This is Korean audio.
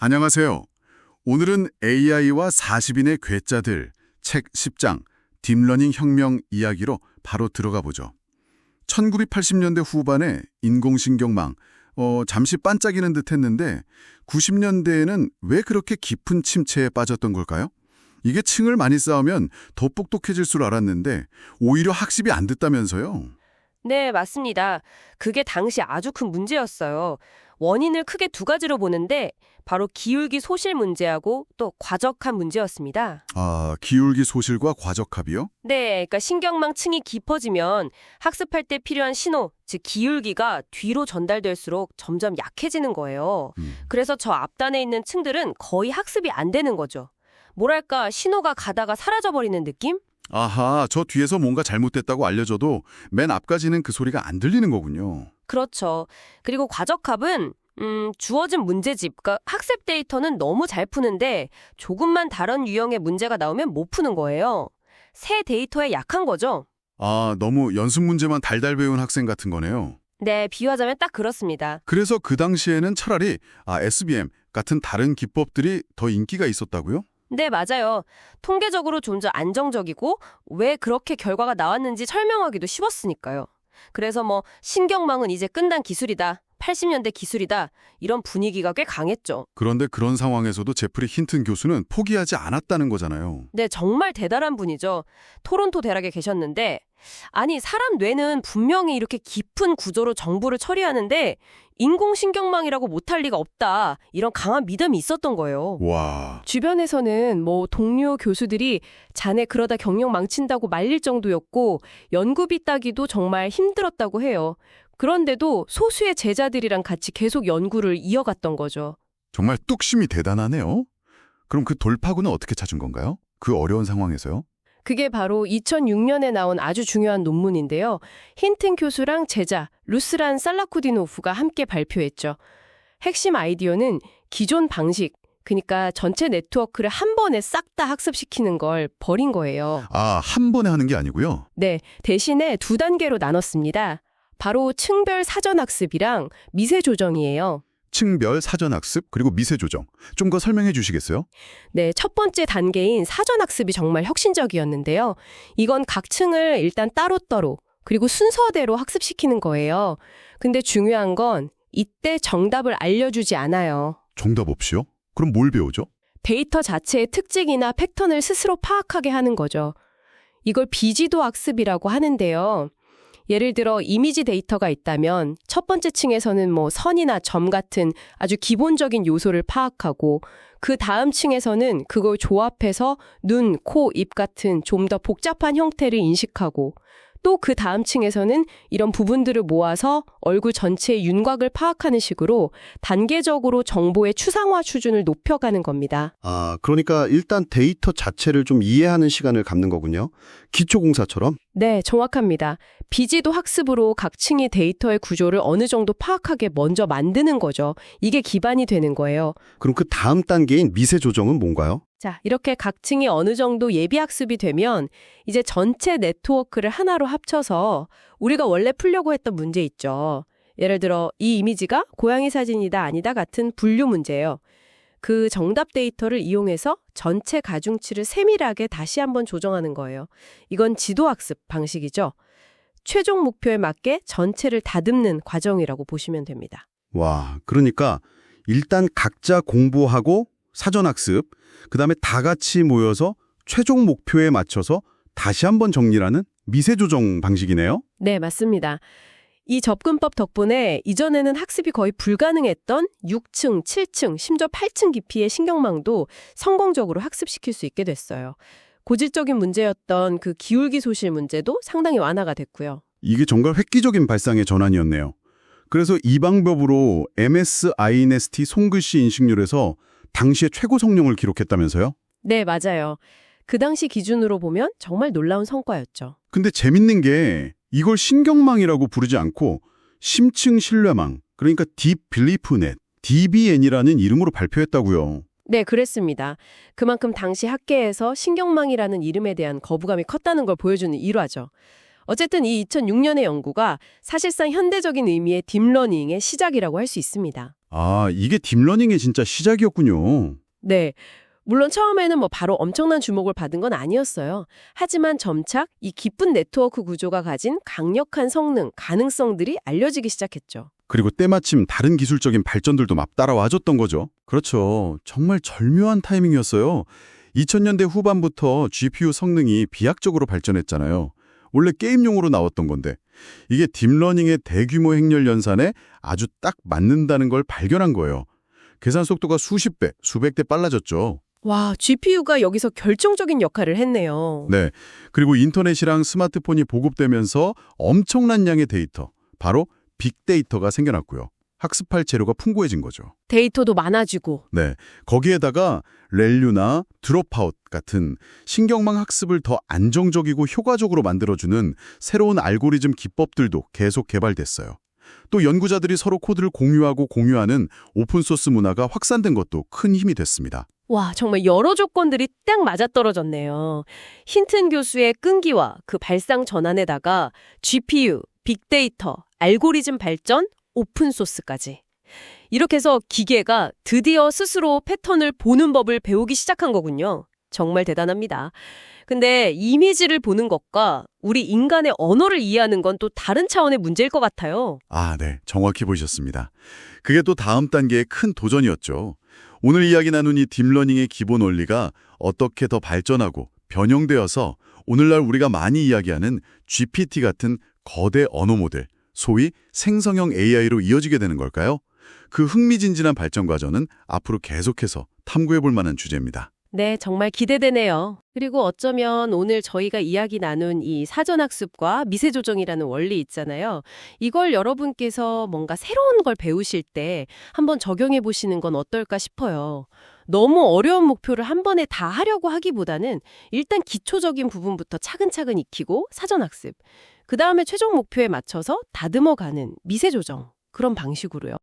안녕하세요. 오늘은 AI와 40인의 괴짜들 책 10장 딥러닝 혁명 이야기로 바로 들어가 보죠. 1980년대 후반에 인공신경망, 잠시 반짝이는 듯 했는데 90년대에는 왜 그렇게 깊은 침체에 빠졌던 걸까요? 이게 층을 많이 쌓으면 더 똑똑해질 줄 알았는데 오히려 학습이 안 됐다면서요? 네, 맞습니다. 그게 당시 아주 큰 문제였어요. 원인을 크게 두 가지로 보는데 바로 기울기 소실 문제하고 또 과적합 문제였습니다. 아, 기울기 소실과 과적합이요? 네, 그러니까 신경망 층이 깊어지면 학습할 때 필요한 신호, 즉 기울기가 뒤로 전달될수록 점점 약해지는 거예요. 그래서 저 앞단에 있는 층들은 거의 학습이 안 되는 거죠. 뭐랄까, 신호가 가다가 사라져버리는 느낌? 아하, 저 뒤에서 뭔가 잘못됐다고 알려줘도 맨 앞까지는 그 소리가 안 들리는 거군요. 그렇죠. 그리고 과적합은 주어진 문제집, 그러니까 학습 데이터는 너무 잘 푸는데 조금만 다른 유형의 문제가 나오면 못 푸는 거예요. 새 데이터에 약한 거죠. 아, 너무 연습 문제만 달달 배운 학생 같은 거네요. 네, 비유하자면 딱 그렇습니다. 그래서 그 당시에는 차라리 SBM 같은 다른 기법들이 더 인기가 있었다고요? 네, 맞아요. 통계적으로 좀 더 안정적이고 왜 그렇게 결과가 나왔는지 설명하기도 쉬웠으니까요. 그래서 신경망은 이제 끝난 기술이다. 80년대 기술이다. 이런 분위기가 꽤 강했죠. 그런데 그런 상황에서도 제프리 힌튼 교수는 포기하지 않았다는 거잖아요. 네, 정말 대단한 분이죠. 토론토 대학에 계셨는데 아니, 사람 뇌는 분명히 이렇게 깊은 구조로 정보를 처리하는데 인공신경망이라고 못할 리가 없다. 이런 강한 믿음이 있었던 거예요. 와, 주변에서는 동료 교수들이 자네 그러다 경력 망친다고 말릴 정도였고 연구비 따기도 정말 힘들었다고 해요. 그런데도 소수의 제자들이랑 같이 계속 연구를 이어갔던 거죠. 정말 뚝심이 대단하네요. 그럼 그 돌파구는 어떻게 찾은 건가요? 그 어려운 상황에서요? 그게 바로 2006년에 나온 아주 중요한 논문인데요. 힌튼 교수랑 제자 루스란 살라쿠디노프가 함께 발표했죠. 핵심 아이디어는 기존 방식, 그러니까 전체 네트워크를 한 번에 싹 다 학습시키는 걸 버린 거예요. 아, 한 번에 하는 게 아니고요? 네, 대신에 두 단계로 나눴습니다. 바로 층별 사전학습이랑 미세 조정이에요. 층별 사전학습 그리고 미세 조정. 좀 더 설명해 주시겠어요? 네, 첫 번째 단계인 사전학습이 정말 혁신적이었는데요. 이건 각 층을 일단 따로따로 그리고 순서대로 학습시키는 거예요. 근데 중요한 건 이때 정답을 알려주지 않아요. 정답 없이요? 그럼 뭘 배우죠? 데이터 자체의 특징이나 패턴을 스스로 파악하게 하는 거죠. 이걸 비지도 학습이라고 하는데요. 예를 들어 이미지 데이터가 있다면 첫 번째 층에서는 선이나 점 같은 아주 기본적인 요소를 파악하고 그 다음 층에서는 그걸 조합해서 눈, 코, 입 같은 좀 더 복잡한 형태를 인식하고 또 그 다음 층에서는 이런 부분들을 모아서 얼굴 전체의 윤곽을 파악하는 식으로 단계적으로 정보의 추상화 수준을 높여가는 겁니다. 아, 그러니까 일단 데이터 자체를 좀 이해하는 시간을 갖는 거군요. 기초공사처럼? 네, 정확합니다. 비지도 학습으로 각 층의 데이터의 구조를 어느 정도 파악하게 먼저 만드는 거죠. 이게 기반이 되는 거예요. 그럼 그 다음 단계인 미세 조정은 뭔가요? 자, 이렇게 각 층이 어느 정도 예비학습이 되면 이제 전체 네트워크를 하나로 합쳐서 우리가 원래 풀려고 했던 문제 있죠. 예를 들어 이 이미지가 고양이 사진이다 아니다 같은 분류 문제예요. 그 정답 데이터를 이용해서 전체 가중치를 세밀하게 다시 한번 조정하는 거예요. 이건 지도학습 방식이죠. 최종 목표에 맞게 전체를 다듬는 과정이라고 보시면 됩니다. 와, 그러니까 일단 각자 공부하고 사전학습, 그다음에 다 같이 모여서 최종 목표에 맞춰서 다시 한번 정리하는 미세 조정 방식이네요. 네, 맞습니다. 이 접근법 덕분에 이전에는 학습이 거의 불가능했던 6층, 7층, 심지어 8층 깊이의 신경망도 성공적으로 학습시킬 수 있게 됐어요. 고질적인 문제였던 그 기울기 소실 문제도 상당히 완화가 됐고요. 이게 정말 획기적인 발상의 전환이었네요. 그래서 이 방법으로 MS-INST 손글씨 인식률에서 당시의 최고 성능을 기록했다면서요? 네, 맞아요. 그 당시 기준으로 보면 정말 놀라운 성과였죠. 근데 재밌는 게 이걸 신경망이라고 부르지 않고 심층 신뢰망, 그러니까 딥 빌리프 넷, DBN이라는 이름으로 발표했다고요. 네, 그랬습니다. 그만큼 당시 학계에서 신경망이라는 이름에 대한 거부감이 컸다는 걸 보여주는 일화죠. 어쨌든 이 2006년의 연구가 사실상 현대적인 의미의 딥러닝의 시작이라고 할 수 있습니다. 아, 이게 딥러닝의 진짜 시작이었군요. 네. 물론 처음에는 뭐 바로 엄청난 주목을 받은 건 아니었어요. 하지만 점차 이 깊은 네트워크 구조가 가진 강력한 성능, 가능성들이 알려지기 시작했죠. 그리고 때마침 다른 기술적인 발전들도 막 따라와줬던 거죠. 그렇죠. 정말 절묘한 타이밍이었어요. 2000년대 후반부터 GPU 성능이 비약적으로 발전했잖아요. 원래 게임용으로 나왔던 건데 이게 딥러닝의 대규모 행렬 연산에 아주 딱 맞는다는 걸 발견한 거예요. 계산 속도가 수십 배, 수백 대 빨라졌죠. 와, GPU가 여기서 결정적인 역할을 했네요. 네. 그리고 인터넷이랑 스마트폰이 보급되면서 엄청난 양의 데이터, 바로 빅데이터가 생겨났고요. 학습할 재료가 풍부해진 거죠. 데이터도 많아지고. 네. 거기에다가 렐류나 드롭아웃 같은 신경망 학습을 더 안정적이고 효과적으로 만들어주는 새로운 알고리즘 기법들도 계속 개발됐어요. 또 연구자들이 서로 코드를 공유하고 공유하는 오픈소스 문화가 확산된 것도 큰 힘이 됐습니다. 와, 정말 여러 조건들이 딱 맞아떨어졌네요. 힌튼 교수의 끈기와 그 발상 전환에다가 GPU, 빅데이터, 알고리즘 발전, 오픈소스까지. 이렇게 해서 기계가 드디어 스스로 패턴을 보는 법을 배우기 시작한 거군요. 정말 대단합니다. 근데 이미지를 보는 것과 우리 인간의 언어를 이해하는 건 또 다른 차원의 문제일 것 같아요. 아, 네. 정확히 보셨습니다. 그게 또 다음 단계의 큰 도전이었죠. 오늘 이야기 나눈 이 딥러닝의 기본 원리가 어떻게 더 발전하고 변형되어서 오늘날 우리가 많이 이야기하는 GPT 같은 거대 언어 모델, 소위 생성형 AI로 이어지게 되는 걸까요? 그 흥미진진한 발전 과정은 앞으로 계속해서 탐구해 볼 만한 주제입니다. 네, 정말 기대되네요. 그리고 어쩌면 오늘 저희가 이야기 나눈 이 사전학습과 미세조정이라는 원리 있잖아요. 이걸 여러분께서 뭔가 새로운 걸 배우실 때 한번 적용해 보시는 건 어떨까 싶어요. 너무 어려운 목표를 한 번에 다 하려고 하기보다는 일단 기초적인 부분부터 차근차근 익히고 사전학습, 그 다음에 최종 목표에 맞춰서 다듬어가는 미세조정, 그런 방식으로요.